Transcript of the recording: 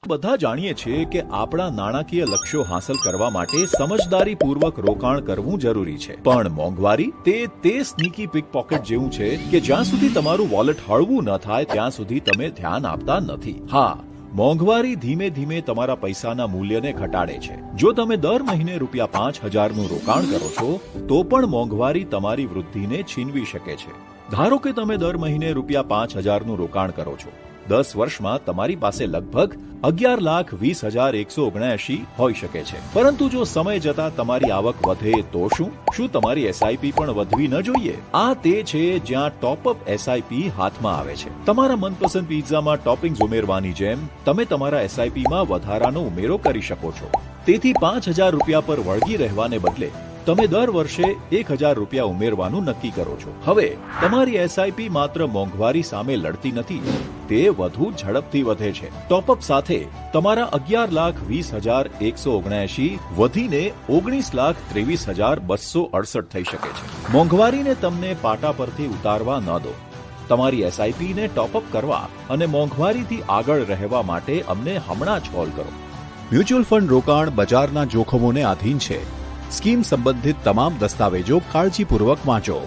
બધા જાણીએ છીએ કે આપણા નાણાકીય લક્ષ્યો હાંસલ કરવા માટે સમજદારીપૂર્વક રોકાણ કરવું જરૂરી છે, પણ મોંઘવારી તે સ્નીકી પિક પોકેટ જેવું છે કે જ્યાં સુધી તમારું વોલેટ હળવું ન થાય ત્યાં સુધી તમે ધ્યાન આપતા નથી. હા, મોંઘવારી ધીમે ધીમે તમારા પૈસાના મૂલ્યને ઘટાડે છે. જો તમે દર મહિને ₹5,000નું રોકાણ કરો છો તો પણ મોંઘવારી તમારી વૃદ્ધિને છીનવી શકે છે. ધારો કે તમે દર મહિને ₹5,000નું રોકાણ કરો છો. 10 વર્ષમાં તમારી પાસે લગભગ 11,20,179 હોઈ શકે છે. પરંતુ જો સમય જતા તમારી આવક વધે તો શું તમારી એસઆઈપી પણ વધવી ન જોઈએ? આ તે છે જ્યાં ટોપઅપ એસઆઈપી હાથમાં આવે છે. તમારા મનપસંદ પિઝામાં ટોપિંગ્સ ઉમેરવાની જેમ તમે તમારા એસઆઈપીમાં વધારાનો ઉમેરો કરી શકો છો. તેથી ₹5,000 પર વળગી રહેવાને બદલે તમે દર વર્ષે ₹1,000 ઉમેરવાનું નક્કી કરો છો. હવે તમારી એસઆઈપી માત્ર મોંઘવારી સામે લડતી નથી, તે વધુ ઝડપથી વધે છે. ટોપઅપ સાથે તમારા 11,20,179 વધીને 19,23,268 થઈ શકે છે. મોંઘવારીને તમને પાટા પરથી ઉતારવા ન દો. તમારી એસઆઈપીને ટોપઅપ કરવા અને મોંઘવારીથી આગળ રહેવા માટે અમને હમણાં જ કોલ કરો. મ્યુચ્યુઅલ ફંડ રોકાણ બજારના જોખમોને આધીન છે. સ્કીમ સંબંધિત તમામ દસ્તાવેજો કાળજીપૂર્વક વાંચો.